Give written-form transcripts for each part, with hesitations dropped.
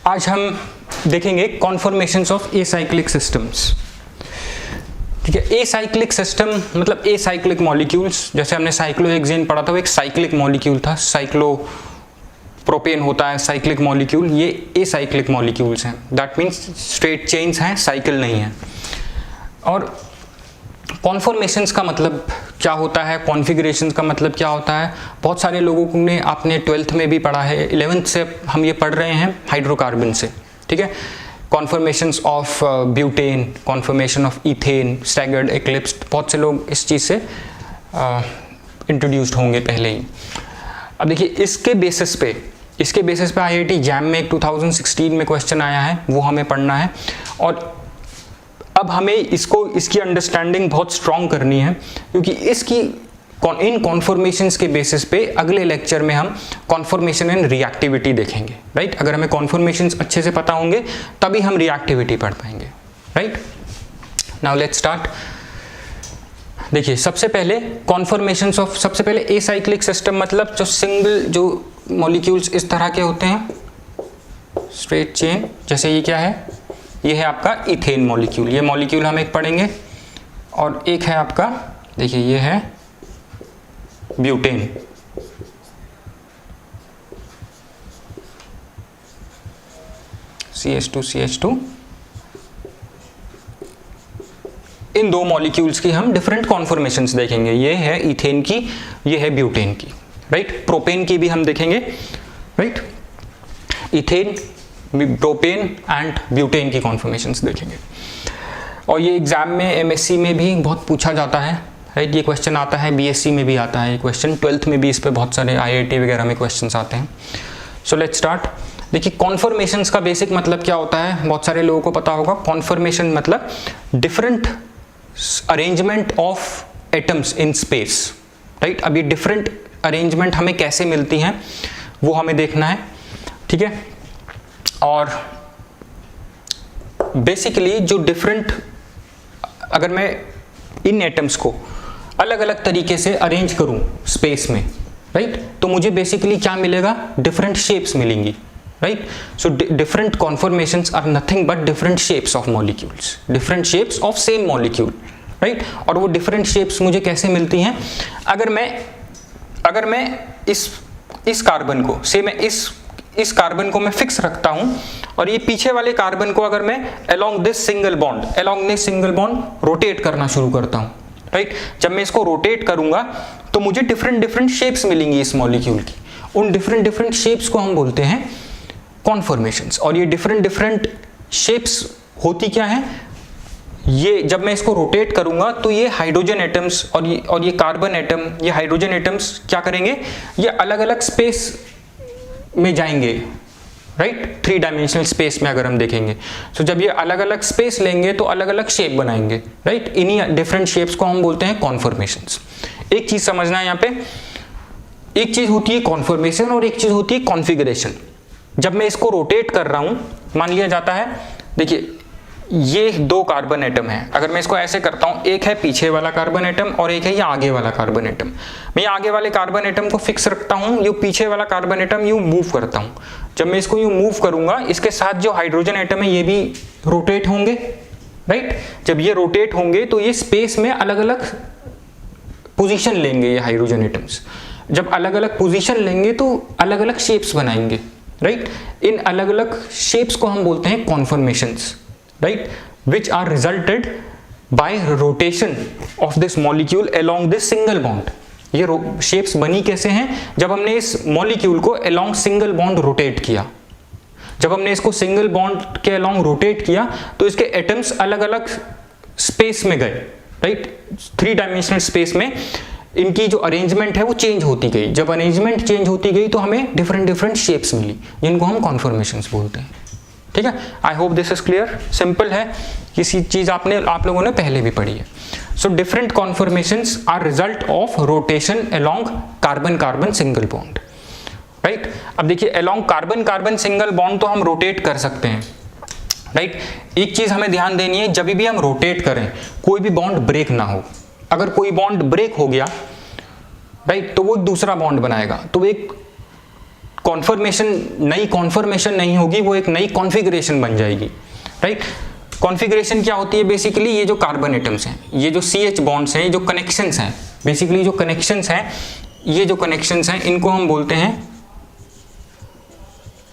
आज हम देखेंगे कॉन्फॉर्मेशंस ऑफ एसाइक्लिक सिस्टम्स। ठीक है, एसाइक्लिक सिस्टम मतलब एसाइक्लिक मॉलिक्यूल्स। जैसे हमने साइक्लोहेक्सेन पढ़ा था, वो एक साइक्लिक मॉलिक्यूल था। साइक्लोप्रोपेन होता है साइक्लिक मॉलिक्यूल, ये एसाइक्लिक मॉलिक्यूल्स हैं। दैट मीन्स स्ट्रेट चेन्स हैं, साइकिल नहीं है। और कॉन्फॉर्मेशंस का मतलब क्या होता है, कॉन्फ़िगरेशन का मतलब क्या होता है, बहुत सारे लोगों ने आपने 12th में भी पढ़ा है। 11th से हम ये पढ़ रहे हैं हाइड्रोकार्बन से। ठीक है, conformations of butane, conformation of ethane, staggered, eclipsed, बहुत से लोग इस चीज़ से इंट्रोड्यूस्ड होंगे पहले ही। अब देखिए, इसके बेसिस पे IIT जैम में एक 2016 में क्वेश्चन आया है, वो हमें पढ़ना है। और अब हमें इसकी अंडरस्टैंडिंग बहुत स्ट्रॉन्ग करनी है, क्योंकि इन कॉन्फॉर्मेशंस के बेसिस पे अगले लेक्चर में हम कॉन्फॉर्मेशन एंड रिएक्टिविटी देखेंगे। राइट, अगर हमें कॉन्फॉर्मेशंस अच्छे से पता होंगे तभी हम रिएक्टिविटी पढ़ पाएंगे। Right, now let's start. देखिए, सबसे पहले एसाइक्लिक सिस्टम मतलब जो मॉलिक्यूल्स इस तरह के होते हैं, स्ट्रेट चेन। जैसे ये क्या है, ये है आपका इथेन मॉलिक्यूल। ये मॉलिक्यूल हम एक पढ़ेंगे। और एक है आपका, देखिए ये है ब्यूटेन। CH2 इन दो मॉलिक्यूल्स की हम डिफरेंट कॉन्फॉर्मेशंस देखेंगे। ये है इथेन की, ये है ब्यूटेन की। राइट, प्रोपेन की भी हम देखेंगे। Right, ethane, propane and butane की कॉन्फॉर्मेशंस देखेंगे। और ये एग्जाम में MSc में भी बहुत पूछा जाता है। राइट, ये क्वेश्चन आता है, BSc में भी आता है ये क्वेश्चन, 12th में भी इस पे बहुत सारे IIT वगैरह में क्वेश्चंस आते हैं। So let's start. देखिए, कॉन्फॉर्मेशंस का बेसिक मतलब क्या होता है, बहुत सारे लोगों को पता होगा। कॉन्फॉर्मेशन मतलब different arrangement of atoms in space. Right, अब ये डिफरेंट अरेंजमेंट हमें कैसे मिलती हैं वो हमें देखना है। ठीक है, और बेसिकली जो डिफरेंट, अगर मैं इन एटम्स को अलग अलग तरीके से अरेंज करूं स्पेस में, राइट, तो मुझे बेसिकली क्या मिलेगा, डिफरेंट शेप्स मिलेंगी। Right, so different conformations are nothing but different shapes of molecules, different shapes of same molecule. Right, और वो डिफरेंट शेप्स मुझे कैसे मिलती हैं, अगर मैं इस कार्बन को से मैं इस कार्बन को मैं फिक्स रखता हूं, और ये पीछे वाले कार्बन को अगर मैं along this single bond rotate करना शुरू करता हूं। राइट, जब मैं इसको रोटेट करूंगा तो मुझे डिफरेंट शेप्स मिलेंगी इस मॉलिक्यूल की। उन डिफरेंट शेप्स को हम बोलते हैं कॉन्फॉर्मेशंस। और ये डिफरेंट शेप्स होती क्या है, ये जब मैं इसको रोटेट करूंगा तो ये हाइड्रोजन एटम्स और ये कार्बन एटम, ये हाइड्रोजन एटम्स क्या करेंगे, ये अलग अलग स्पेस में जाएंगे। राइट, 3 डायमेंशनल स्पेस में अगर हम देखेंगे, तो जब ये अलग अलग स्पेस लेंगे तो अलग अलग शेप बनाएंगे। राइट, इन्हीं डिफरेंट शेप्स को हम बोलते हैं कॉन्फॉर्मेशंस। एक चीज समझना है यहाँ पे, एक चीज होती है कॉन्फॉर्मेशन और एक चीज होती है कॉन्फ़िगरेशन। जब मैं इसको रोटेट कर रहा हूं, मान लिया जाता है, देखिए ये 2 कार्बन एटम है। अगर मैं इसको ऐसे करता हूं, एक है पीछे वाला कार्बन एटम और एक है ये आगे वाला कार्बन एटम। मैं आगे वाले कार्बन एटम को फिक्स रखता हूं, ये पीछे वाला कार्बन एटम यूं मूव करता हूं। जब मैं इसको यूं मूव करूंगा, इसके साथ जो हाइड्रोजन एटम है ये भी रोटेट होंगे। राइट, जब ये रोटेट होंगे तो ये स्पेस में अलग अलग पोजिशन लेंगे। ये हाइड्रोजन एटम्स जब अलग अलग पोजिशन लेंगे तो अलग अलग शेप्स बनाएंगे। राइट, इन अलग अलग शेप्स को हम बोलते हैं conformations. Right, which are resulted by rotation of this molecule along this single bond। ये शेप्स बनी कैसे हैं, जब हमने इस मॉलिक्यूल को along सिंगल बॉन्ड रोटेट किया। जब हमने इसको सिंगल बॉन्ड के along रोटेट किया तो इसके एटम्स अलग अलग स्पेस में गए। राइट, 3 डायमेंशनल स्पेस में इनकी जो अरेंजमेंट है वो चेंज होती गई। जब अरेंजमेंट चेंज होती गई तो हमें डिफरेंट शेप्स मिली, जिनको हम कॉन्फॉर्मेशंस बोलते हैं। ठीक है, आई hope this is clear. Simple है, किसी चीज आप लोगों ने पहले भी पढ़ी है। So different conformations are result of rotation along carbon single bond. Right, अब देखिए अलोंग कार्बन सिंगल बॉन्ड तो हम रोटेट कर सकते हैं। राइट, एक चीज हमें ध्यान देनी है, जब भी हम रोटेट करें कोई भी बॉन्ड ब्रेक ना हो। अगर कोई बॉन्ड ब्रेक हो गया, राइट, तो वो दूसरा बॉन्ड बनाएगा। तो एक कॉन्फर्मेशन, नई कॉन्फर्मेशन नहीं होगी, वो एक नई कॉन्फ़िगरेशन बन जाएगी, राइट। कॉन्फ़िगरेशन क्या होती है? बेसिकली ये जो कार्बन एटम्स हैं, ये जो CH बॉन्ड्स हैं, ये जो कनेक्शंस हैं, बेसिकली जो कनेक्शंस हैं, ये जो कनेक्शंस हैं, इनको हम बोलते हैं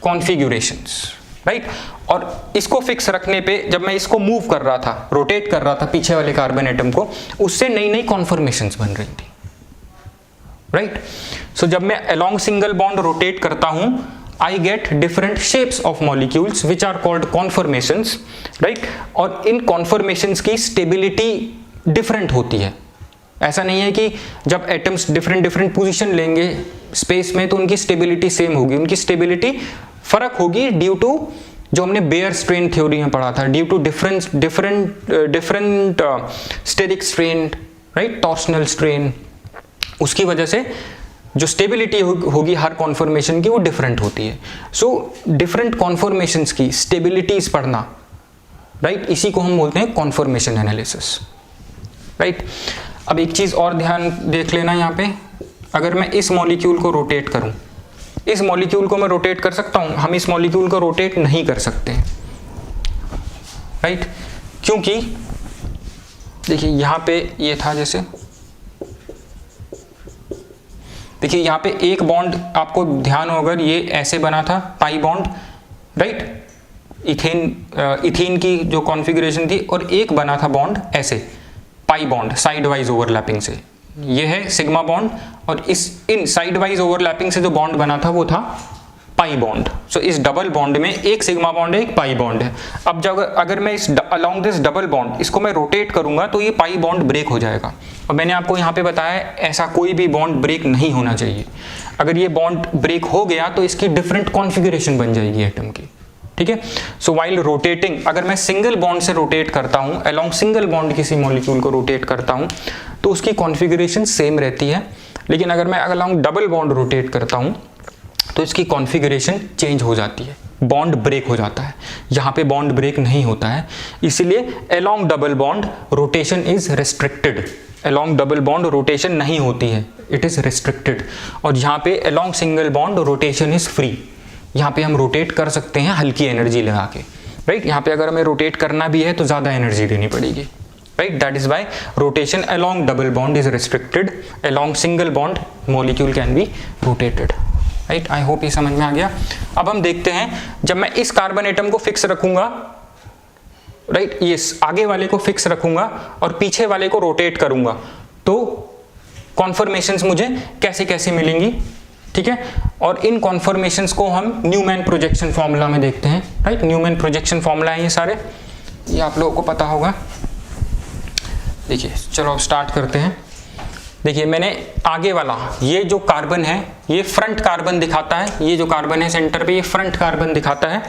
कॉन्फ़िगरेशंस, राइट। और इसको फिक्स रखने पे जब मैं इसको मूव कर रहा था, रोटेट कर रहा था पीछे वाले कार्बन एटम को, उससे नई नई कॉन्फर्मेशंस बन रही थी, राइट। सो जब मैं अलोंग सिंगल बॉन्ड रोटेट करता हूं, I get different shapes of molecules which are called conformations, right? और इन conformations की stability different होती है। ऐसा नहीं है कि जब एटम्स डिफरेंट पोजीशन लेंगे स्पेस में तो उनकी स्टेबिलिटी सेम होगी, उनकी स्टेबिलिटी फर्क होगी ड्यू टू जो हमने बेयर स्ट्रेन थ्योरी में पढ़ा था, due to different steric strain, right, torsional strain, उसकी वजह से जो स्टेबिलिटी होगी हर कॉन्फॉर्मेशन की वो डिफरेंट होती है। सो डिफरेंट कॉन्फॉर्मेशंस की स्टेबिलिटीज पढ़ना, राइट, इसी को हम बोलते हैं कॉन्फॉर्मेशन एनालिसिस, राइट। अब एक चीज और ध्यान देख लेना यहाँ पे, अगर मैं इस मॉलिक्यूल को रोटेट करूं, इस मॉलिक्यूल को मैं रोटेट कर सकता हूं, हम इस मॉलिक्यूल को रोटेट नहीं कर सकते, राइट, क्योंकि देखिए यहाँ पे ये था, जैसे देखिए यहाँ पे एक बॉन्ड आपको ध्यान हो, अगर ये ऐसे बना था पाई बॉन्ड, राइट, इथेन की जो कॉन्फ़िगरेशन थी, और एक बना था बॉन्ड ऐसे pi bond side wise overlapping से, ये है सिग्मा बॉन्ड, और इन साइड वाइज ओवरलैपिंग से जो बॉन्ड बना था वो था पाई बॉन्ड। सो इस डबल बॉन्ड में एक सिग्मा बॉन्ड है, एक पाई बॉन्ड है। अब जब अगर मैं इस अलोंग दिस डबल बॉन्ड इसको मैं रोटेट करूंगा तो ये पाई बॉन्ड ब्रेक हो जाएगा, और मैंने आपको यहाँ पे बताया ऐसा कोई भी बॉन्ड ब्रेक नहीं होना चाहिए। अगर ये बॉन्ड ब्रेक हो गया तो इसकी डिफरेंट कॉन्फ़िगरेशन बन जाएगी एटम की, ठीक है। सो वाइल रोटेटिंग, अगर मैं सिंगल बॉन्ड से रोटेट करता हूँ, अलोंग सिंगल बॉन्ड किसी मॉलिक्यूल को रोटेट करता हूँ तो उसकी कॉन्फ़िगरेशन सेम रहती है, लेकिन अगर मैं अलोंग डबल बॉन्ड रोटेट करता हूँ तो इसकी कॉन्फ़िगरेशन चेंज हो जाती है, बॉन्ड ब्रेक हो जाता है। यहाँ पे बॉन्ड ब्रेक नहीं होता है, इसलिए along double bond rotation is restricted, along double bond rotation नहीं होती है, इट इज रेस्ट्रिक्टेड। और यहाँ पे along single bond rotation is free, यहाँ पे हम रोटेट कर सकते हैं हल्की एनर्जी लगा के, राइट। यहाँ पे अगर हमें रोटेट करना भी है तो ज़्यादा एनर्जी देनी पड़ेगी, right. That is why rotation along double bond is restricted, along single bond molecule can be rotated, right. I hope ये समझ में आ गया। अब हम देखते हैं, जब मैं इस कार्बन एटम को फिक्स रखूंगा, राइट, ये आगे वाले को फिक्स रखूंगा और पीछे वाले को रोटेट करूंगा, तो कॉन्फर्मेशंस मुझे कैसे कैसे मिलेंगी, ठीक है। और इन कॉन्फर्मेशंस को हम न्यूमैन प्रोजेक्शन फॉर्मूला में देखते हैं, राइट। न्यूमैन प्रोजेक्शन फॉर्मूला है ये सारे, ये आप लोगों को पता होगा। देखिए चलो अब स्टार्ट करते हैं। देखिए मैंने आगे वाला ये जो कार्बन है ये फ्रंट कार्बन दिखाता है, ये जो कार्बन है सेंटर पे ये फ्रंट कार्बन दिखाता है।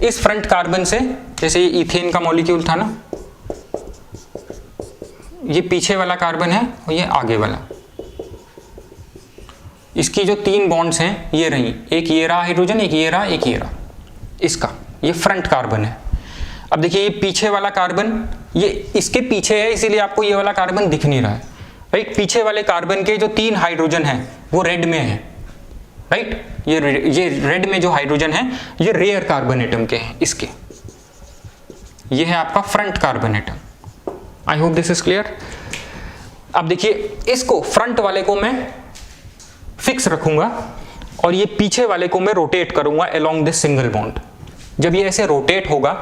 इस फ्रंट कार्बन से, जैसे ये इथेन का मॉलिक्यूल था ना, ये पीछे वाला कार्बन है और ये आगे वाला, इसकी जो तीन बॉन्ड्स हैं ये रही, एक ये रहा हाइड्रोजन, एक ये रहा, एक ये रहा, इसका ये फ्रंट कार्बन है। अब देखिए ये पीछे वाला कार्बन ये इसके पीछे है, इसीलिए आपको ये वाला कार्बन दिख नहीं रहा है, राइट। पीछे वाले कार्बन के जो तीन हाइड्रोजन है वो रेड में है, राइट। ये रेड में जो हाइड्रोजन है ये रेयर कार्बन एटम के हैं, इसके ये है आपका front carbon atom. I hope this is clear. अब देखिए इसको फ्रंट वाले को मैं फिक्स रखूंगा और ये पीछे वाले को मैं रोटेट करूंगा अलोंग दिस सिंगल बॉन्ड। जब ये ऐसे रोटेट होगा,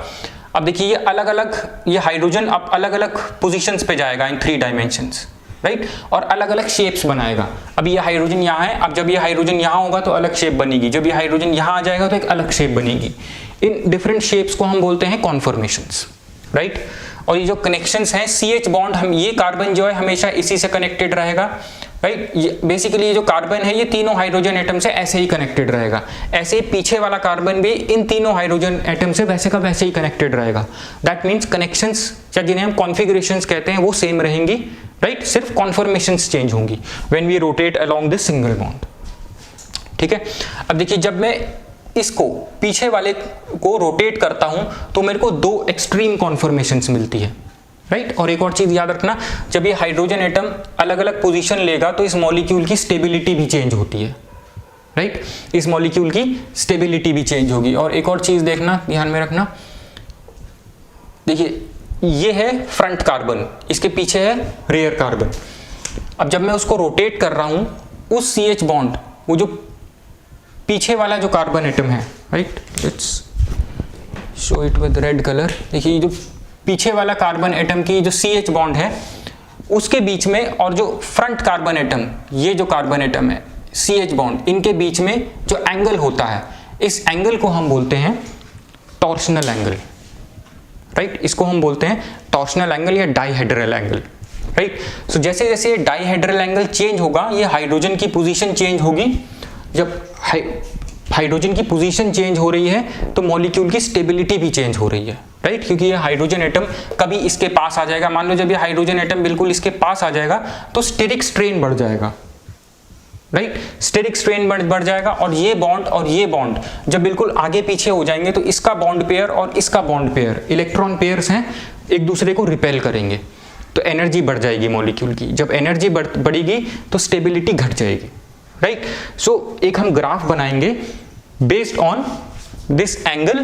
अब देखिए ये अलग अलग, ये हाइड्रोजन अब अलग अलग पोजीशंस पे जाएगा इन 3 डायमेंशंस, राइट, और अलग अलग शेप्स बनाएगा। अब ये हाइड्रोजन यहाँ है, अब जब ये हाइड्रोजन यहाँ होगा तो अलग शेप बनेगी, जब ये हाइड्रोजन यहाँ आ जाएगा तो एक अलग शेप बनेगी। इन डिफरेंट शेप्स को हम बोलते हैं कॉन्फॉर्मेशंस, राइट। और ये जो कनेक्शंस हैं CH बॉन्ड, हम ये कार्बन जो है हमेशा इसी से कनेक्टेड रहेगा, राइट। बेसिकली ये जो कार्बन है ये तीनों हाइड्रोजन एटम से ऐसे ही कनेक्टेड रहेगा, ऐसे ही पीछे वाला कार्बन भी इन तीनों हाइड्रोजन एटम से वैसे का वैसे ही कनेक्टेड रहेगा। दैट मीन्स कनेक्शंस या जिन्हें हम कॉन्फ़िगरेशंस कहते हैं वो सेम रहेंगी, राइट, सिर्फ कॉन्फॉर्मेशंस चेंज होंगी when we rotate along this single bond, ठीक है। अब देखिए जब मैं इसको पीछे वाले को रोटेट करता हूं तो मेरे को 2 एक्सट्रीम कॉन्फॉर्मेशंस मिलती है, राइट। और एक और चीज याद रखना, जब ये हाइड्रोजन एटम अलग अलग पोजीशन लेगा तो इस मॉलिक्यूल की स्टेबिलिटी भी चेंज होती है, राइट, इस मॉलिक्यूल की स्टेबिलिटी भी चेंज होगी। और एक और चीज देखना, ध्यान में रखना, देखिए ये है फ्रंट कार्बन, इसके पीछे है रेयर कार्बन। अब जब मैं उसको रोटेट कर रहा हूं, उस CH बॉन्ड, वो जो पीछे वाला जो कार्बन एटम है, right, let's show it with red colour. देखिए जो पीछे वाला कार्बन एटम की जो CH बॉन्ड है उसके बीच में, और जो फ्रंट कार्बन एटम, ये जो कार्बन एटम है CH बॉन्ड, इनके बीच में जो एंगल होता है, इस एंगल को हम बोलते हैं टॉर्शनल एंगल, राइट, इसको हम बोलते हैं टॉर्शनल एंगल या डाइहेड्रल एंगल, राइट। सो जैसे जैसे ये डाइहेड्रल एंगल चेंज होगा, ये हाइड्रोजन की पोजीशन चेंज होगी। जब हाइड्रोजन की पोजीशन चेंज हो रही है तो मॉलिक्यूल की स्टेबिलिटी भी चेंज हो रही है, राइट, क्योंकि ये हाइड्रोजन एटम कभी इसके पास आ जाएगा। मान लो जब ये हाइड्रोजन एटम बिल्कुल इसके पास आ जाएगा तो स्टेरिक स्ट्रेन बढ़ जाएगा, राइट, स्टेरिक स्ट्रेन बढ़ जाएगा। और ये बॉन्ड जब बिल्कुल आगे पीछे हो जाएंगे तो इसका बॉन्ड पेयर और इसका बॉन्ड पेयर, इलेक्ट्रॉन पेयर्स हैं, एक दूसरे को रिपेल करेंगे, तो एनर्जी बढ़ जाएगी मॉलिक्यूल की। जब एनर्जी बढ़ेगी तो स्टेबिलिटी घट जाएगी, राइट। सो एक हम ग्राफ बनाएंगे based on this angle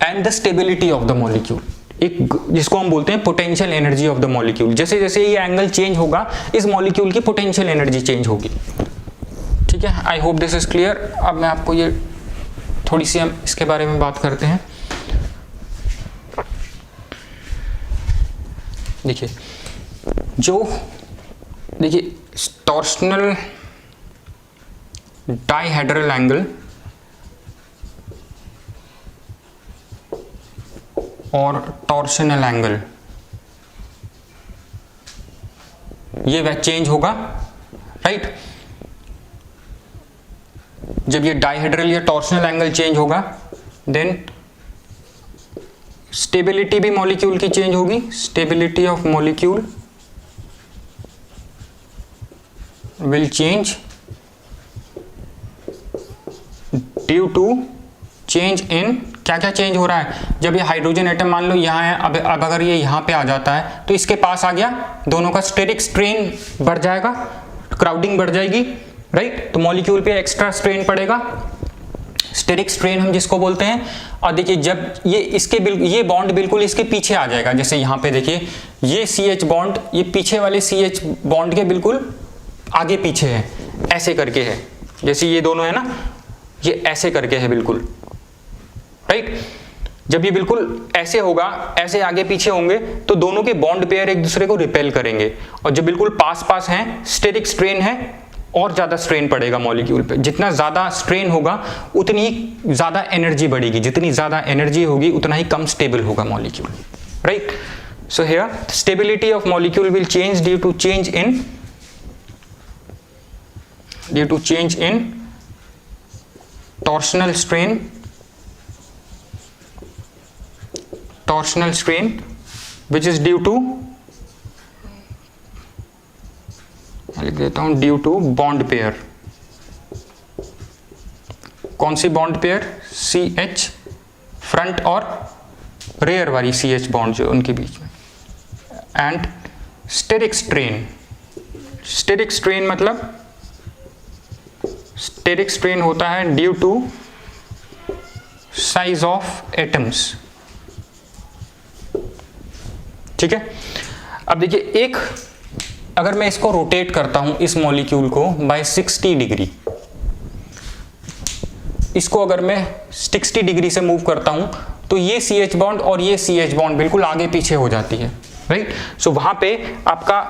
and the stability of the molecule, एक जिसको हम बोलते हैं potential energy of the molecule. जैसे जैसे ये एंगल चेंज होगा, इस मॉलिक्यूल की पोटेंशियल एनर्जी चेंज होगी, ठीक है। आई होप दिस इज क्लियर। अब मैं आपको ये थोड़ी सी हम इसके बारे में बात करते हैं। देखिए टॉर्शनल डाइहेड्रल एंगल और टॉर्शनल एंगल, ये वह चेंज होगा, राइट। जब ये डाइहेड्रल या टॉर्शनल एंगल चेंज होगा, देन स्टेबिलिटी भी मॉलिक्यूल की चेंज होगी। Stability of molecule will change due to change in, क्या क्या चेंज हो रहा है। जब ये हाइड्रोजन एटम मान लो यहाँ है, अब अगर ये यहाँ पे आ जाता है तो इसके पास आ गया, दोनों का स्टेरिक स्ट्रेन बढ़ जाएगा, क्राउडिंग बढ़ जाएगी, राइट। तो मॉलिक्यूल पे एक्स्ट्रा स्ट्रेन पड़ेगा, स्टेरिक स्ट्रेन हम जिसको बोलते हैं। और देखिए जब ये बॉन्ड बिल्कुल इसके पीछे आ जाएगा, जैसे यहाँ पे देखिए ये CH बॉन्ड, ये पीछे वाले CH बॉन्ड के बिल्कुल आगे पीछे है, ऐसे करके है, जैसे ये दोनों है ना, ये ऐसे करके है बिल्कुल, राइट। जब ये बिल्कुल ऐसे होगा, ऐसे आगे पीछे होंगे, तो दोनों के बॉन्ड पेयर एक दूसरे को रिपेल करेंगे। और जब बिल्कुल पास पास हैं, स्टेरिक स्ट्रेन है, और ज्यादा स्ट्रेन पड़ेगा मॉलिक्यूल पे। जितना ज्यादा स्ट्रेन होगा उतनी ही ज्यादा एनर्जी बढ़ेगी, जितनी ज्यादा एनर्जी होगी उतना ही कम स्टेबल होगा molecule, right. So here stability of molecule will change due to change in torsional strain which is due to, लिख देता हूं, ड्यू टू बॉन्ड पेयर। कौन सी बॉन्ड पेयर? CH फ्रंट और रेयर वाली CH बॉन्ड जो उनके बीच में। एंड स्टेरिक स्ट्रेन मतलब स्टेरिक स्ट्रेन होता है due to size of atoms, ठीक है। अब देखिए एक, अगर मैं इसको रोटेट करता हूं इस मॉलिक्यूल को बाय 60 डिग्री, इसको अगर मैं 60 डिग्री से मूव करता हूं तो ये CH बॉन्ड और ये CH बॉन्ड बिल्कुल आगे पीछे हो जाती है, राइट। सो वहां पे आपका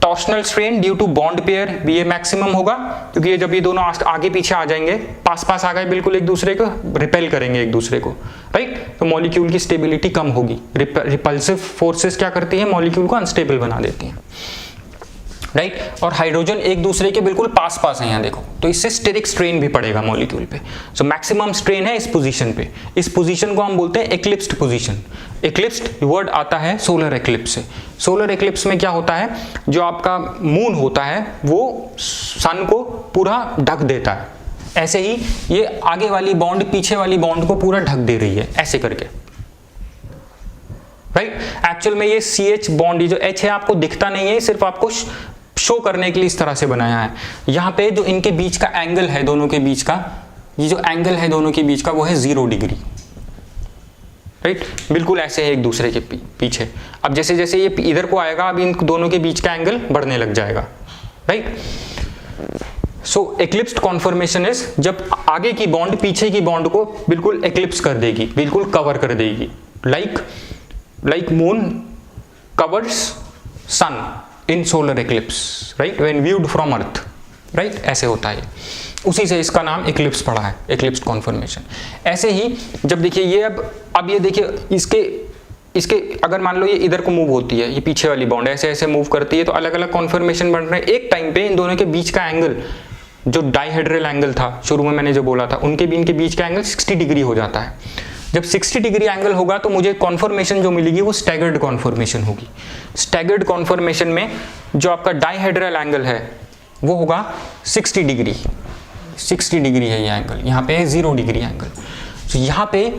torsional strain due to bond pair भी ये मैक्सिमम होगा, क्योंकि ये जब ये दोनों आगे पीछे आ जाएंगे, पास पास आ गए बिल्कुल एक दूसरे को, रिपेल करेंगे एक दूसरे को, राइट। तो मॉलिक्यूल की स्टेबिलिटी कम होगी। रिपल्सिव फोर्सेस क्या करती है? मॉलिक्यूल को अनस्टेबल बना देती हैं, राइट। और हाइड्रोजन एक दूसरे के बिल्कुल पास पास है, यहाँ देखो, तो इससे स्टेरिक स्ट्रेन भी पड़ेगा मॉलिक्यूल पे। सो मैक्सिमम स्ट्रेन है इस पोजीशन पे। इस पोजीशन को हम बोलते हैं एक्लिप्स्ड पोजीशन। एक्लिप्स्ड वर्ड आता है सोलर एक्लिप्स से। सोलर एक्लिप्स में क्या होता है, जो आपका मून होता है वो सन को पूरा ढक देता है, ऐसे ही ये आगे वाली बॉन्ड पीछे वाली बॉन्ड को पूरा ढक दे रही है, ऐसे करके, राइट। एक्चुअल में ये CH बॉन्ड, जो H है आपको दिखता नहीं है, सिर्फ आपको शो करने के लिए इस तरह से बनाया है। यहाँ पे जो इनके बीच का एंगल है, दोनों के बीच का, ये जो एंगल है दोनों के बीच का वो है 0 डिग्री, राइट। बिल्कुल ऐसे है एक दूसरे के पीछे। अब जैसे जैसे ये इधर को आएगा, अब इन दोनों के बीच का एंगल बढ़ने लग जाएगा, राइट। सो एक्लिप्स्ड कॉन्फॉर्मेशन इज जब आगे की बॉन्ड पीछे की बॉन्ड को बिल्कुल एक्लिप्स कर देगी, बिल्कुल कवर कर देगी, like moon covers sun in solar eclipse, right, when viewed from earth, right, ऐसे होता है। उसी से इसका नाम एक्लिप्स पड़ा है, एक्लिप्स्ड कॉन्फॉर्मेशन। ऐसे ही जब देखिए ये अब ये देखिए इसके अगर मान लो ये इधर को मूव होती है, ये पीछे वाली बॉन्ड ऐसे ऐसे मूव करती है, तो अलग अलग कॉन्फॉर्मेशन बन रहे हैं। एक टाइम पे इन दोनों के बीच का एंगल जो डाइहेड्रल एंगल था शुरू में मैंने जो बोला था, इनके बीच का एंगल 60 डिग्री हो जाता है। जब 60 डिग्री एंगल होगा तो मुझे कॉन्फॉर्मेशन जो मिलेगी वो स्टैगर्ड कॉन्फॉर्मेशन होगी। स्टैगर्ड कॉन्फॉर्मेशन में जो आपका डाइहेड्रल एंगल है वो होगा 60 डिग्री। 60 डिग्री है ये एंगल, यहाँ पे है 0 डिग्री एंगल। तो यहाँ पे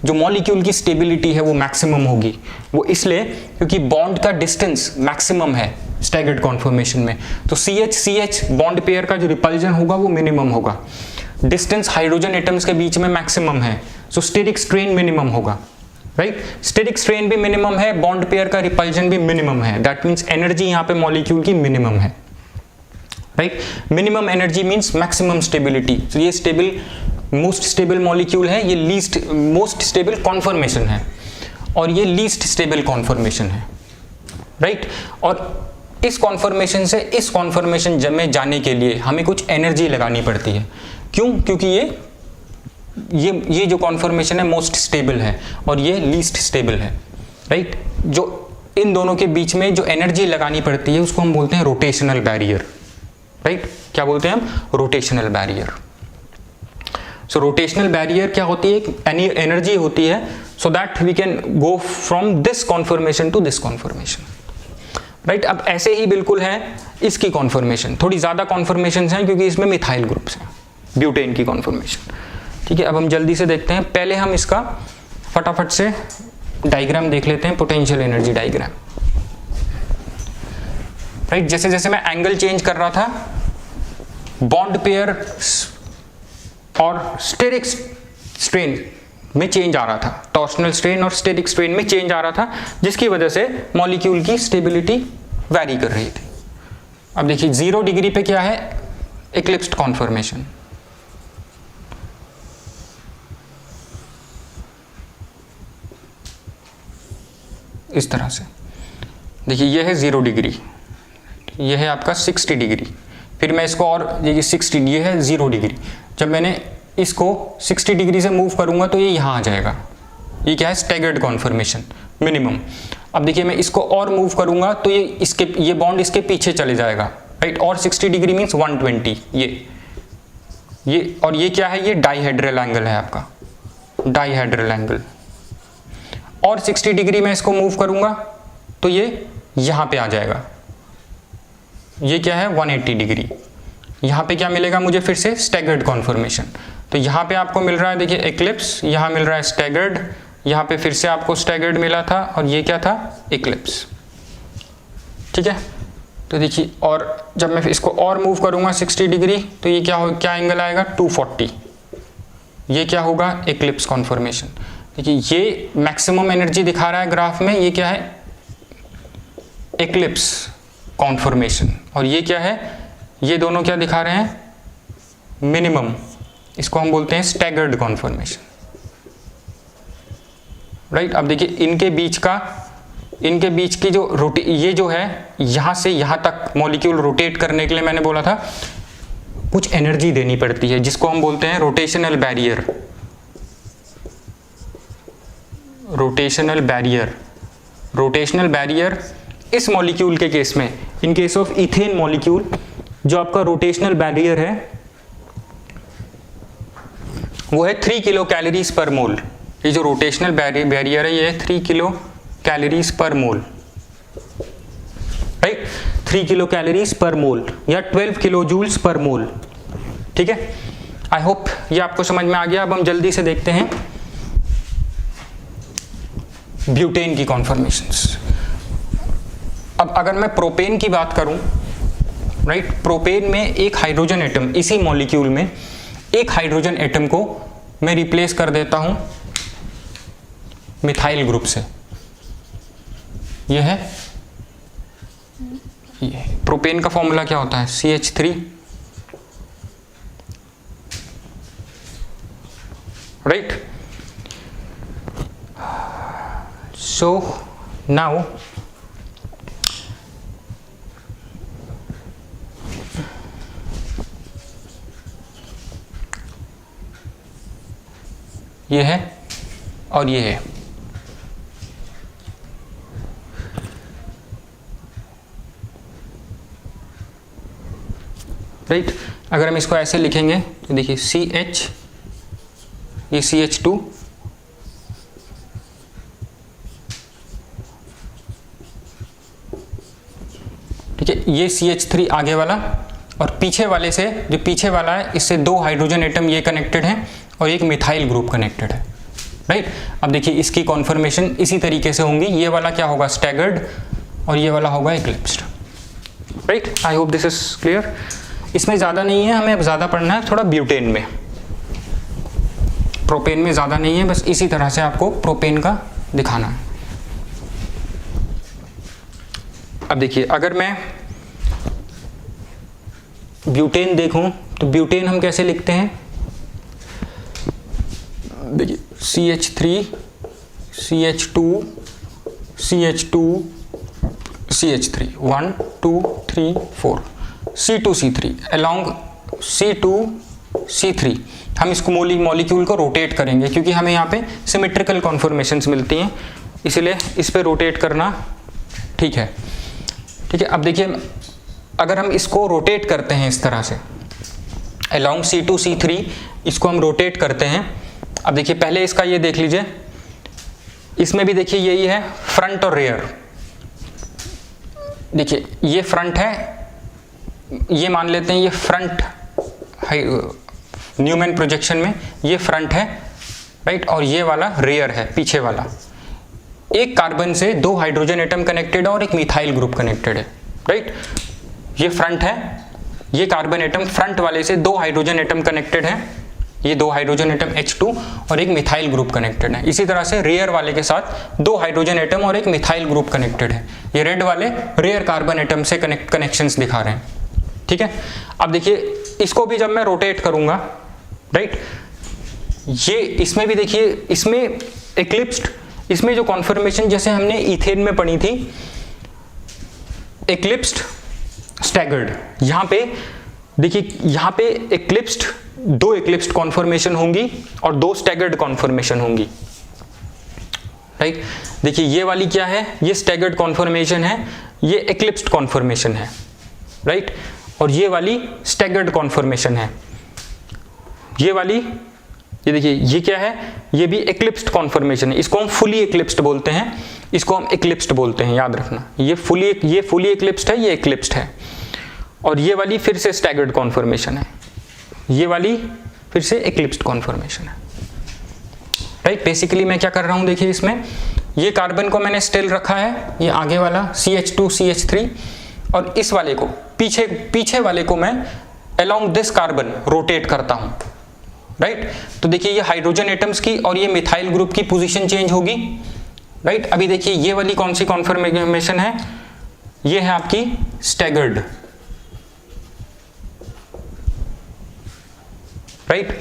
जो मॉलिक्यूल की स्टेबिलिटी है वो मैक्सिमम होगी। वो इसलिए क्योंकि बॉन्ड का डिस्टेंस मैक्सिमम है स्टैगर्ड कॉन्फॉर्मेशन में। तो CH बॉन्ड पेयर का जो रिपल्जन होगा वो मिनिमम होगा। डिस्टेंस हाइड्रोजन एटम्स के बीच में मैक्सिमम है, सो स्टेरिक स्ट्रेन मिनिमम होगा, राइट। स्टेरिक स्ट्रेन भी मिनिमम है, बॉन्ड पेयर का रिपल्जन भी मिनिमम है। दैट मीन्स एनर्जी यहाँ पे मॉलिक्यूल की मिनिमम है, right. Minimum energy means maximum stability. तो ये स्टेबल, मोस्ट स्टेबल मॉलिक्यूल है, ये मोस्ट स्टेबल कॉन्फॉर्मेशन है, और ये लीस्ट स्टेबल कॉन्फॉर्मेशन है, राइट। और इस कॉन्फॉर्मेशन से इस कॉन्फॉर्मेशन में जाने के लिए हमें कुछ एनर्जी लगानी पड़ती है। क्यों? क्योंकि ये जो कॉन्फॉर्मेशन है मोस्ट स्टेबल है और ये लीस्ट स्टेबल है, राइट। जो इन दोनों के बीच में जो एनर्जी लगानी पड़ती है उसको हम बोलते हैं रोटेशनल बैरियर, राइट। क्या बोलते हैं हम? Rotational barrier. So rotational barrier क्या होती है? एनर्जी होती है so that we can go from this conformation to this conformation, right. अब ऐसे ही बिल्कुल है इसकी कॉन्फॉर्मेशन, थोड़ी ज्यादा कॉन्फॉर्मेशन हैं क्योंकि इसमें मिथाइल ग्रुप्स हैं, ब्यूटेन की कॉन्फॉर्मेशन, ठीक है। अब हम जल्दी से देखते हैं, पहले हम इसका फटाफट से डायग्राम देख लेते हैं, पोटेंशियल एनर्जी डायग्राम, राइट। जैसे जैसे मैं एंगल चेंज कर रहा था बॉन्ड पेयर और स्टेरिक स्ट्रेन में चेंज आ रहा था, टॉर्शनल स्ट्रेन और स्टेरिक स्ट्रेन में चेंज आ रहा था, जिसकी वजह से मॉलिक्यूल की स्टेबिलिटी वैरी कर रही थी। अब देखिए 0 डिग्री पे क्या है? एक्लिप्स्ड कॉन्फॉर्मेशन। इस तरह से देखिए ये है 0 डिग्री, ये है आपका 60 डिग्री, फिर मैं इसको और देखिए 60, ये है 0 डिग्री। जब मैंने इसको 60 डिग्री से मूव करूंगा तो ये यहाँ आ जाएगा, ये क्या है? Staggered conformation minimum. अब देखिए मैं इसको और मूव करूंगा तो ये बॉन्ड इसके पीछे चले जाएगा, राइट। और 60 डिग्री मीन्स 120, ये और ये क्या है? ये डाइहेड्रल एंगल है आपका, डाइहेड्रल एंगल। और 60 डिग्री में इसको मूव करूंगा तो ये यहां पे आ जाएगा, ये क्या है? 180 डिग्री। यहां पे क्या मिलेगा मुझे? फिर से स्टैगर्ड कॉन्फॉर्मेशन। तो यहां पे आपको मिल रहा है देखिए एक्लिप्स, यहां मिल रहा है स्टैगर्ड, यहां पे फिर से आपको स्टैगर्ड मिला था और ये क्या था? एक्लिप्स, ठीक है। तो देखिए और जब मैं इसको और मूव करूंगा 60 डिग्री तो ये क्या एंगल आएगा? 240। ये क्या होगा? Eclipse conformation. देखिए ये मैक्सिमम एनर्जी दिखा रहा है ग्राफ में, ये क्या है? Eclipse conformation. और ये क्या है? ये दोनों क्या दिखा रहे हैं? मिनिमम। इसको हम बोलते हैं स्टैगर्ड कॉन्फॉर्मेशन, राइट। अब देखिए इनके बीच की जो ये जो है यहां से यहां तक मॉलिक्यूल रोटेट करने के लिए मैंने बोला था कुछ एनर्जी देनी पड़ती है, जिसको हम बोलते हैं rotational barrier. Rotational barrier, rotational barrier इस मॉलिक्यूल के केस में, in case of ethane molecule, जो आपका रोटेशनल बैरियर है वो है 3 किलो कैलोरीज पर मोल। ये जो रोटेशनल बैरियर है ये है 3 किलो कैलोरीज पर मोल, राइट। 3 किलो कैलोरीज पर मोल या 12 किलो जूल्स पर मोल, ठीक है। आई होप ये आपको समझ में आ गया। अब हम जल्दी से देखते हैं ब्यूटेन की कॉन्फॉर्मेशंस। अब अगर मैं प्रोपेन की बात करूं राइट। प्रोपेन में एक हाइड्रोजन एटम, इसी मॉलिक्यूल में एक हाइड्रोजन एटम को मैं रिप्लेस कर देता हूं मिथाइल ग्रुप से। यह है, ये प्रोपेन का फॉर्मूला क्या होता है, CH3, राइट। सो नाउ ये है और ये है, राइट। अगर हम इसको ऐसे लिखेंगे तो देखिए CH, ये CH2, ठीक है, ये CH3 आगे वाला, और पीछे वाले से, जो पीछे वाला है इससे दो हाइड्रोजन एटम ये कनेक्टेड हैं और एक मिथाइल ग्रुप कनेक्टेड है, राइट। अब देखिए इसकी कॉन्फर्मेशन इसी तरीके से होंगी, ये वाला क्या होगा, स्टैगर्ड, और ये वाला होगा eclipsed, right. I hope this is clear. इसमें ज़्यादा नहीं है, हमें अब ज़्यादा पढ़ना है थोड़ा ब्यूटेन में, प्रोपेन में ज़्यादा नहीं है, बस इसी तरह से आपको प्रोपेन का दिखाना है। अब देखिए अगर मैं ब्यूटेन देखूं तो ब्यूटेन हम कैसे लिखते हैं, देखिए CH3, CH2, CH2, CH3, 1 2 3 4, C2C3 along C2C3 हम इसको मॉलिक्यूल को रोटेट करेंगे, क्योंकि हमें यहाँ पे सिमेट्रिकल कॉन्फर्मेशंस मिलती हैं, इसलिए इस पे रोटेट करना ठीक है, ठीक है। अब देखिए अगर हम इसको रोटेट करते हैं इस तरह से along C2C3, इसको हम रोटेट करते हैं। अब देखिए पहले इसका ये देख लीजिए, इसमें भी देखिए यही है फ्रंट और रियर। देखिए ये फ्रंट है, ये मान लेते हैं ये फ्रंट, न्यूमैन प्रोजेक्शन में ये फ्रंट है, राइट, और ये वाला रियर है, पीछे वाला। एक कार्बन से दो हाइड्रोजन एटम कनेक्टेड है और एक मिथाइल ग्रुप कनेक्टेड है, राइट। ये फ्रंट है, ये कार्बन एटम फ्रंट वाले से दो हाइड्रोजन एटम कनेक्टेड है, ये दो हाइड्रोजन एटम H2 और एक मिथाइल ग्रुप कनेक्टेड है। इसी तरह से रियर वाले के साथ दो हाइड्रोजन एटम और एक मिथाइल ग्रुप कनेक्टेड है। ये रेड वाले रियर कार्बन एटम से कनेक्शंस दिखा रहे हैं, ठीक है। अब देखिए इसको भी जब मैं रोटेट करूंगा, राइट, ये इसमें भी देखिए, इसमें एक्लिप्स्ड, इसमें जो कॉन्फर्मेशन जैसे हमने इथेन में पढ़ी थी, एक्लिप्स्ड स्टैगर्ड, यहाँ पे देखिए, यहाँ पे एक्लिप्स्ड, दो एक्लिप्स्ड कॉन्फर्मेशन होंगी और दो स्टैगर्ड कॉन्फर्मेशन होंगी, राइट। देखिए ये वाली क्या है, ये स्टैगर्ड कॉन्फर्मेशन है, ये एक्लिप्स्ड कॉन्फर्मेशन है, राइट, और ये वाली स्टैगर्ड कॉन्फर्मेशन है। ये वाली, ये देखिए ये क्या है, ये भी एक्लिप्स्ड कॉन्फर्मेशन है, इसको हम फुली एक्लिप्स्ड बोलते हैं, इसको हम एक्लिप्स्ड बोलते हैं, याद रखना। ये फुली एक्लिप्स्ड है, ये एक्लिप्स्ड है, और ये वाली फिर से स्टैगर्ड कॉन्फर्मेशन है, ये वाली फिर से एक्लिप्स्ड कॉन्फर्मेशन है, राइट। बेसिकली मैं क्या कर रहा हूं, देखिए इसमें ये कार्बन को मैंने स्टिल रखा है, ये आगे वाला CH2 CH3, और इस वाले को पीछे वाले को मैं अलोंग दिस कार्बन रोटेट करता हूं, राइट। तो देखिए ये हाइड्रोजन एटम्स की और ये मिथाइल ग्रुप की पोजीशन चेंज होगी, राइट। अभी देखिए ये वाली कौन सी कॉन्फर्मेशन है, ये है आपकी स्टैगर्ड, राइट।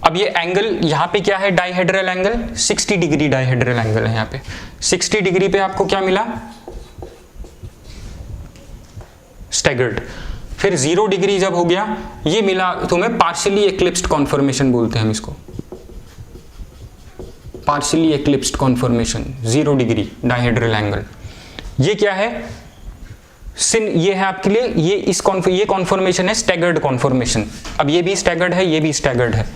अब ये एंगल यहाँ पे क्या है, dihedral angle, 60 degree dihedral angle है यहाँ पे। 60 डिग्री पे आपको क्या मिला, स्टैगर्ड। फिर 0 डिग्री जब हो गया, ये मिला तुम्हें पार्शियली एक्लिप्स्ड कॉन्फर्मेशन बोलते हैं हम इसको, partially eclipsed conformation, 0 degree dihedral angle. ये क्या है, ये है आपके लिए, ये कॉन्फर्मेशन है स्टैगर्ड कॉन्फर्मेशन। अब ये भी स्टैगर्ड है, ये भी स्टैगर्ड है।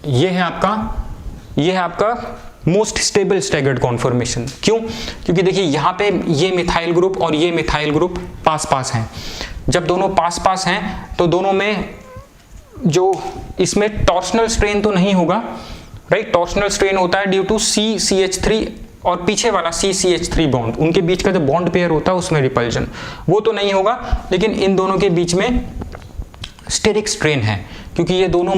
ये है आपका मोस्ट स्टेबल स्टैगर्ड कॉन्फर्मेशन। क्यों? क्योंकि देखिए यहाँ पे ये मिथाइल ग्रुप और ये मिथाइल ग्रुप पास पास हैं। जब दोनों पास पास हैं तो दोनों में जो इसमें टॉर्शनल स्ट्रेन तो नहीं होगा, राइट। टॉर्शनल स्ट्रेन होता है ड्यू टू CH3 और पीछे वाला CCH3 बॉन्ड, उनके बीच का जो बॉन्ड पेयर होता है उसमें रिपल्जन, वो तो नहीं होगा, लेकिन इन दोनों के बीच में स्टेरिक स्ट्रेन है, क्योंकि ये दोनों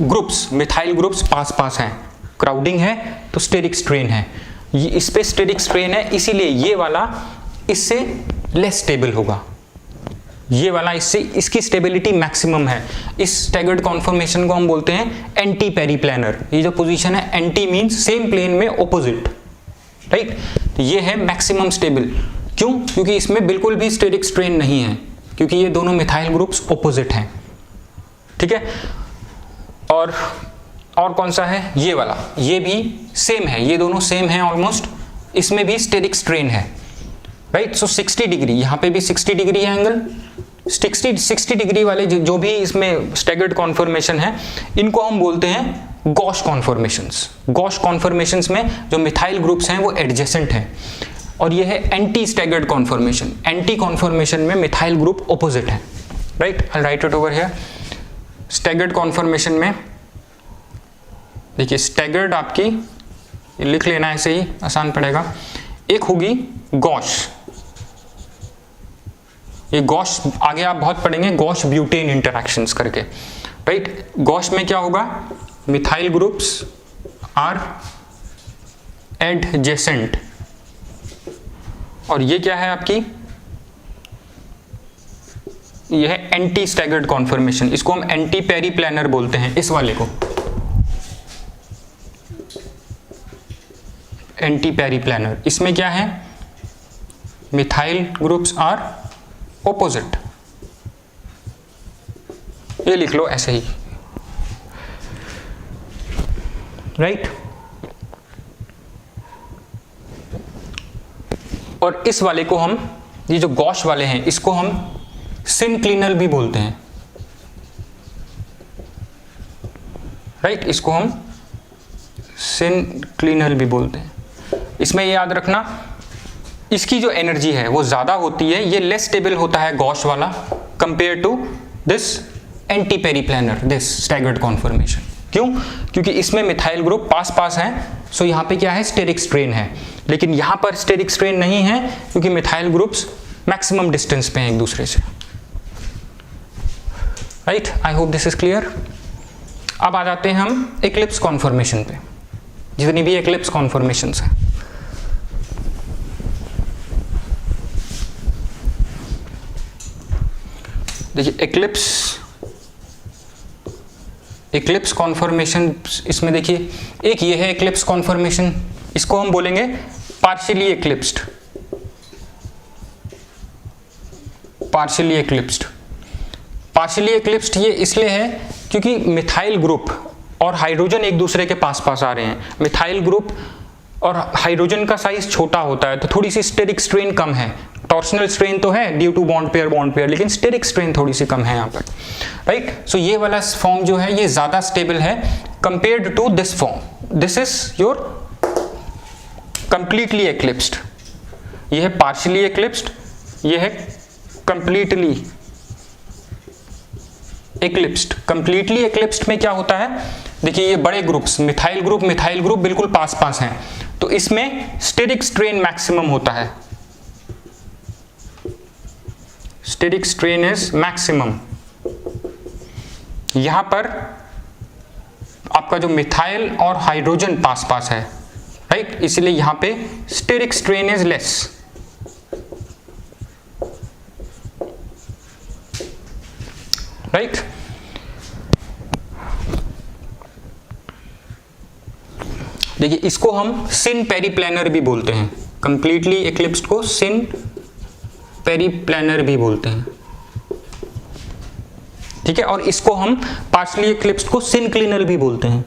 ग्रुप्स, मिथाइल ग्रुप्स पास पास हैं, क्राउडिंग है तो स्टेरिक स्ट्रेन है, ये इस पे स्टेरिक स्ट्रेन है, इसीलिए ये वाला इससे लेस स्टेबल होगा, ये वाला इससे, इसकी स्टेबिलिटी मैक्सिमम है। इस स्टैगर्ड कॉन्फॉर्मेशन को हम बोलते हैं एंटी पेरीप्लानर। ये जो पोजीशन है, एंटी मींस सेम प्लेन में ऑपोजिट, राइट, तो ये है मैक्सिमम स्टेबल। क्यों? क्योंकि इसमें बिल्कुल भी स्टेरिक स्ट्रेन नहीं है, क्योंकि ये दोनों मिथाइल ग्रुप्स ऑपोजिट हैं, ठीक है। और कौन सा है? ये वाला, ये भी सेम है, ये दोनों सेम है ऑलमोस्ट, इसमें भी स्टेरिक स्ट्रेन है, राइट। सो 60 डिग्री, यहाँ पे भी 60 डिग्री है एंगल, 60 डिग्री वाले जो भी इसमें स्टैगर्ड कॉन्फॉर्मेशन है, इनको हम बोलते हैं गॉश कॉन्फॉर्मेशंस। गॉश कॉन्फॉर्मेशंस में जो मिथाइल ग्रुप्स हैं वो एडजेसेंट हैं, और ये है anti staggered conformation. Anti conformation में मिथाइल ग्रुप ऑपोजिट है, right. I right it over here. Staggered conformation में देखिए, स्टैगर्ड आपकी लिख लेना ऐसे ही आसान पड़ेगा। एक होगी गॉश, ये गॉश आगे आप बहुत पढ़ेंगे, गॉश ब्यूटेन इंटरैक्शंस करके, राइट। गॉश में क्या होगा? मिथाइल ग्रुप्स आर एडजेसेंट, और ये क्या है आपकी? ये है एंटी स्टैगर्ड कॉन्फॉर्मेशन, इसको हम एंटी पेरीप्लानर बोलते हैं, इस वाले को एंटी पेरीप्लानर। इसमें क्या है? मिथाइल ग्रुप्स आर ऑपोजिट, ये लिख लो ऐसे ही, राइट। और इस वाले को हम, ये जो गॉश वाले हैं, इसको हम सिनक्लिनल भी बोलते हैं, राइट। इसको हम सिनक्लिनल भी बोलते हैं। इसमें ये याद रखना, इसकी जो एनर्जी है वो ज्यादा होती है, ये लेस स्टेबल होता है गॉश वाला compare to this anti periplanar, this staggered conformation. क्यों? क्योंकि इसमें मिथाइल ग्रुप पास पास हैं, सो यहाँ पे क्या है? स्टेरिक स्ट्रेन है, लेकिन यहाँ पर स्टेरिक स्ट्रेन नहीं है, क्योंकि मिथाइल ग्रुप्स मैक्सिमम डिस्टेंस पे हैं एक दूसरे से, right. I hope this is clear. अब आ जाते हैं हम एक्लिप्स कॉन्फॉर्मेशन पे, जितनी भी एक्लिप्स कॉन्फॉर्मेशंस हैं। देखिए, एक्लिप्स कॉन्फॉर्मेशन, इसमें देखिए एक ये है एक्लिप्स कॉन्फॉर्मेशन, इसको हम बोलेंगे पार्शियली एक्लिप्स्ड। पार्शियली एक्लिप्स्ड, पार्शियली एक्लिप्स्ड ये इसलिए है क्योंकि मिथाइल ग्रुप और हाइड्रोजन एक दूसरे के पास पास आ रहे हैं। मिथाइल ग्रुप और हाइड्रोजन का साइज छोटा होता है, तो थोड़ी सी स्टेरिक स्ट्रेन कम है। टॉर्शनल स्ट्रेन तो है ड्यू टू बॉन्ड पेयर, लेकिन स्टेरिक स्ट्रेन थोड़ी सी कम है यहाँ पर, राइट। सो ये वाला फॉर्म जो है ये ज्यादा स्टेबल है compared to this form. This is your completely eclipsed, ये है पार्शियली एक्लिप्स्ड, ये है कंप्लीटली एक्लिप्स्ड। कंप्लीटली एक्लिप्स्ड में क्या होता है? देखिए, ये बड़े ग्रुप्स, मिथाइल ग्रुप बिल्कुल पास पास हैं, तो इसमें स्टेरिक स्ट्रेन मैक्सिमम होता है। Steric strain is maximum. यहां पर आपका जो मिथाइल और हाइड्रोजन पास पास है, राइट, इसलिए यहां पे steric strain is less, right. देखिए, इसको हम सिन पेरीप्लानर भी बोलते हैं, कंप्लीटली एक्लिप्स्ड को सिन पेरीप्लानर भी बोलते हैं, ठीक है। और इसको हम पार्शियली एक्लिप्स्ड को सिनक्लिनल भी बोलते हैं,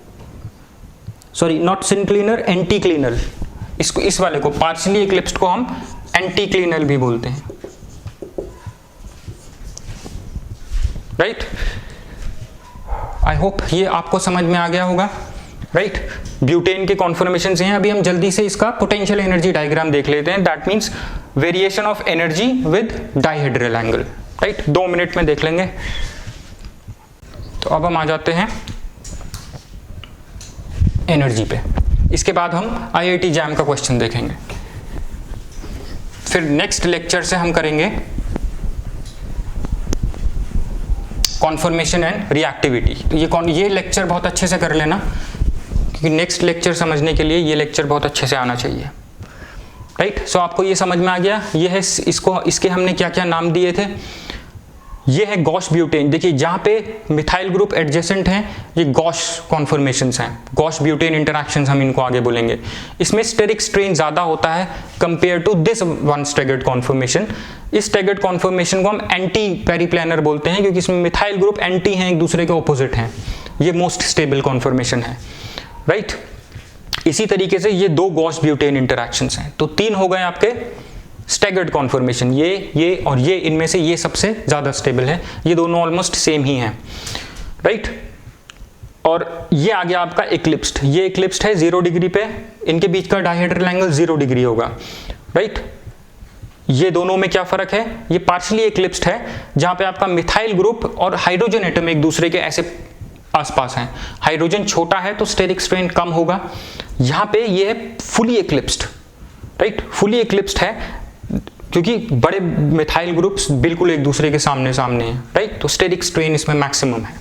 सॉरी नॉट सिनक्लिनर, एंटीक्लिनल। इसको, इस वाले को पार्शियली एक्लिप्स्ड को हम एंटीक्लिनल भी बोलते हैं, राइट। आई होप ये आपको समझ में आ गया होगा, राइट। ब्यूटेन के कॉन्फॉर्मेशंस हैं। अभी हम जल्दी से इसका पोटेंशियल एनर्जी डायग्राम देख लेते हैं। That means variation of energy with dihedral angle, right. 2 minute में देख लेंगे। तो अब हम आ जाते हैं एनर्जी पे। इसके बाद हम IIT जैम का क्वेश्चन देखेंगे। फिर नेक्स्ट लेक्चर से हम करेंगे कॉन्फॉर्मेशन एंड रिएक्टिविटी। तो ये लेक्चर बहुत अच्छे से कर लेना, क्योंकि नेक्स्ट लेक्चर समझने के लिए ये लेक्चर बहुत अच्छे से आना चाहिए, राइट। सो आपको ये समझ में आ गया। ये है इसके हमने क्या क्या नाम दिए थे। ये है गॉश ब्यूटेन। देखिए जहाँ पे मिथाइल ग्रुप एडजेसेंट हैं, ये गॉश कॉन्फॉर्मेशंस हैं, गॉश ब्यूटेन इंटरैक्शंस हम इनको आगे बोलेंगे। इसमें स्टेरिक स्ट्रेन ज़्यादा होता है compare to this one staggered conformation. इस स्टैगर्ड कॉन्फॉर्मेशन को हम एंटी पेरीप्लानर बोलते हैं, क्योंकि इसमें मिथाइल ग्रुप एंटी हैं, एक दूसरे के ऑपोजिट हैं। ये मोस्ट स्टेबल कॉन्फॉर्मेशन है, राइट। इसी तरीके से ये दो गॉश ब्यूटेन इंटरैक्शंस हैं। तो 3 हो गए आपके स्टैगर्ड कॉन्फॉर्मेशन, ये और ये। इनमें से ये सबसे ज़्यादा स्टेबल है, ये दोनों ऑलमोस्ट सेम ही हैं, राइट। और ये आ गया आपका इक्लिप्स्ड। ये इक्लिप्स्ड है 0 डिग्री पे, इनके बीच का डायहेड्रल एंगल 0 डिग्री होगा, राइट। ये दोनों में क्या फर्क है, ये पार्शियली इक्लिप्स्ड है, जहां पे आपका मिथाइल ग्रुप और हाइड्रोजन एटम एक दूसरे के ऐसे आसपास हैं। हाइड्रोजन छोटा है तो स्टेरिक स्ट्रेन कम होगा। यहाँ पे ये है fully eclipsed, right. Fully eclipsed है क्योंकि बड़े मिथाइल ग्रुप्स बिल्कुल एक दूसरे के सामने सामने हैं, राइट। तो स्टेरिक स्ट्रेन इसमें मैक्सिमम है।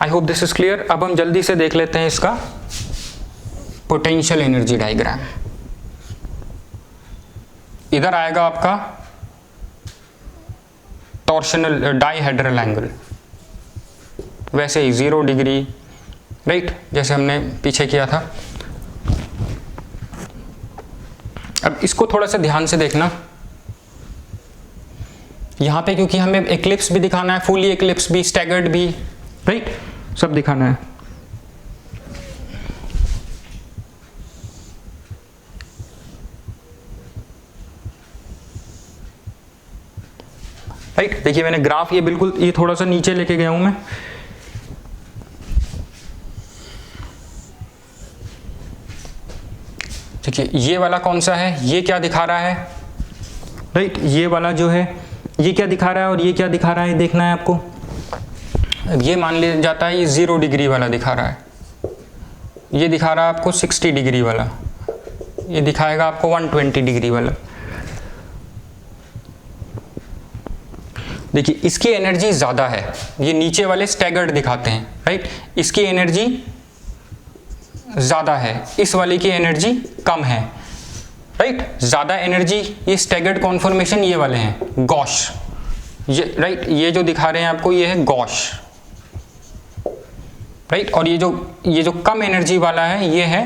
आई होप दिस इज क्लियर। अब हम जल्दी से देख लेते हैं इसका पोटेंशियल एनर्जी डायग्राम। इधर आएगा आपका टॉर्शनल डाइहेड्रल एंगल, वैसे ही 0 डिग्री, राइट, जैसे हमने पीछे किया था। अब इसको थोड़ा सा ध्यान से देखना यहाँ पे, क्योंकि हमें एक्लिप्स भी दिखाना है, फुली एक्लिप्स भी, स्टैगर्ड भी, राइट, सब दिखाना है। राइट, देखिए मैंने ग्राफ ये बिल्कुल ये थोड़ा सा नीचे लेके गया हूं मैं। देखिए ये वाला कौन सा है, ये क्या दिखा रहा है, राइट। ये वाला जो है ये क्या दिखा रहा है और ये क्या दिखा रहा है, देखना है आपको। ये मान लिया जाता है ये 0 डिग्री वाला दिखा रहा है, ये दिखा रहा है आपको 60 डिग्री वाला, ये दिखाएगा आपको 120 डिग्री वाला। देखिए इसकी एनर्जी ज़्यादा है, ये नीचे वाले स्टैगर्ड दिखाते हैं, राइट। इसकी एनर्जी ज़्यादा है, इस वाले की एनर्जी कम है, राइट। ज़्यादा एनर्जी ये स्टैगर्ड कॉन्फॉर्मेशन ये वाले हैं गॉश, ये राइट, ये जो दिखा रहे हैं आपको ये है गॉश, राइट। और ये जो कम एनर्जी वाला है ये है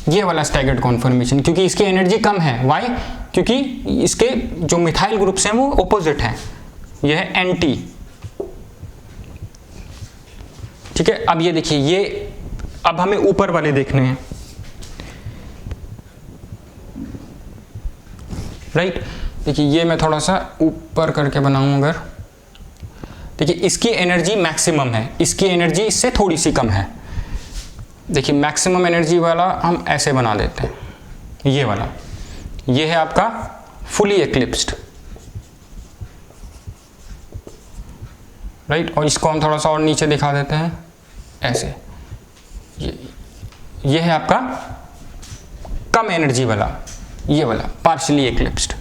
ये वाला स्टैगर्ड कॉन्फॉर्मेशन, क्योंकि इसकी एनर्जी कम है। वाई? क्योंकि इसके जो मिथाइल ग्रुप्स हैं वो ऑपोजिट हैं, ये है एंटी, ठीक है। अब ये देखिए ये अब हमें ऊपर वाले देखने हैं, राइट। देखिए ये मैं थोड़ा सा ऊपर करके बनाऊं अगर, देखिए इसकी एनर्जी मैक्सिमम है, इसकी एनर्जी इससे थोड़ी सी कम है। देखिए मैक्सिमम एनर्जी वाला हम ऐसे बना देते हैं, ये वाला, ये है आपका फुली एक्लिप्स्ड, राइट। और इसको हम थोड़ा सा और नीचे दिखा देते हैं ऐसे, ये है आपका कम एनर्जी वाला, ये वाला partially eclipsed,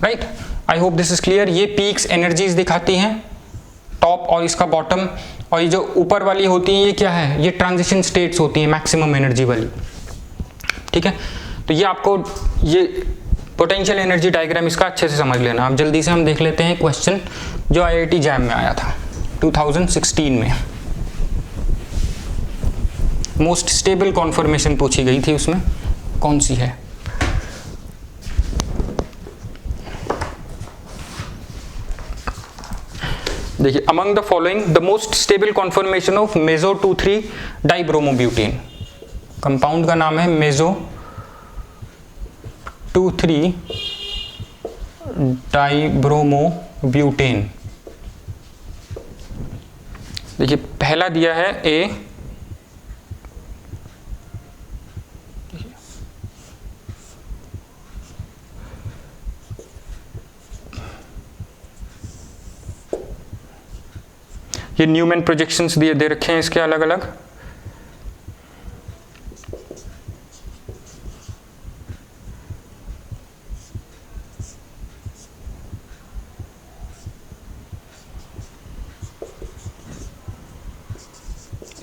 right. I hope this is clear. ये पीक्स एनर्जीज दिखाती हैं, टॉप और इसका बॉटम, और ये जो ऊपर वाली होती है ये क्या है, ये ट्रांजिशन स्टेट्स होती हैं मैक्सिमम एनर्जी वाली, ठीक है। तो ये आपको ये पोटेंशियल एनर्जी डायग्राम इसका अच्छे से समझ लेना। अब जल्दी से हम देख लेते हैं क्वेश्चन जो IIT जैम में आया था 2016 में। मोस्ट स्टेबल कॉन्फॉर्मेशन पूछी गई थी, उसमें कौन सी है। देखिए among the following the most stable conformation of meso 2,3 dibromobutane. Compound का नाम है मेसो 2,3 डाइब्रोमोब्यूटेन। देखिए पहला दिया है ए, ये न्यूमैन प्रोजेक्शंस दे रखे हैं इसके अलग अलग।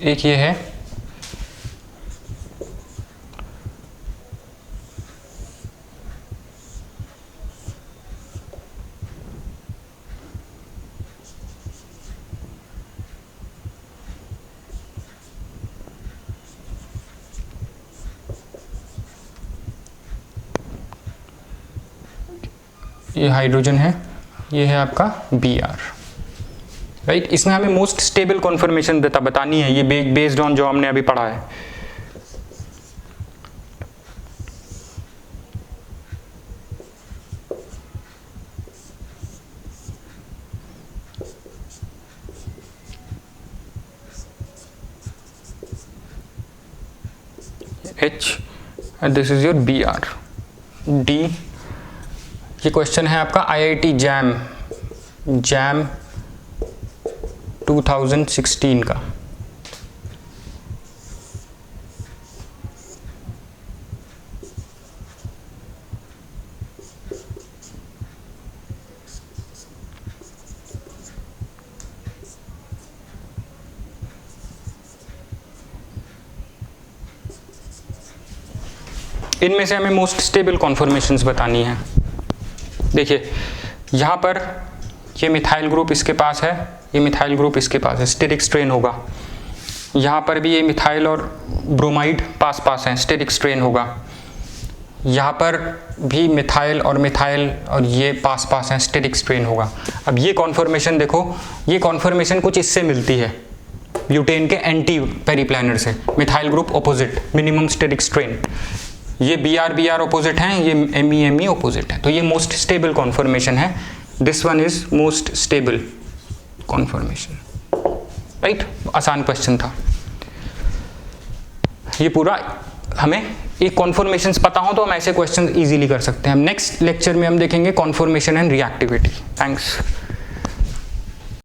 एक ये है, ये हाइड्रोजन है, ये है आपका Br, राइट। इसमें हमें मोस्ट स्टेबल कॉन्फर्मेशन बतानी है, ये बेस्ड ऑन जो हमने अभी पढ़ा है। H and this is your Br. D, ये क्वेश्चन है आपका IIT जैम 2016 का। इनमें से हमें मोस्ट स्टेबल कॉन्फर्मेशंस बतानी है। देखिए यहाँ पर ये मिथाइल ग्रुप इसके पास है, ये मिथाइल ग्रुप इसके पास है, स्टेरिक स्ट्रेन होगा। यहाँ पर भी ये मिथाइल और ब्रोमाइड पास पास हैं, स्टेरिक स्ट्रेन होगा। यहाँ पर भी मिथाइल और ये पास पास हैं, स्टेरिक स्ट्रेन होगा। अब ये कॉन्फर्मेशन देखो, ये कॉन्फर्मेशन कुछ इससे मिलती है, ब्यूटेन के एंटी पेरीप्लानर से। Methyl group opposite, minimum steric strain. ये Br ऑपोजिट हैं, ये Me ऑपोजिट है, तो ये मोस्ट स्टेबल कॉन्फर्मेशन है। This one is most stable conformation, right. आसान क्वेश्चन था ये पूरा। हमें एक कॉन्फर्मेशंस पता हो तो हम ऐसे क्वेश्चन इजीली कर सकते हैं। नेक्स्ट लेक्चर में हम देखेंगे कॉन्फर्मेशन एंड रिएक्टिविटी। थैंक्स।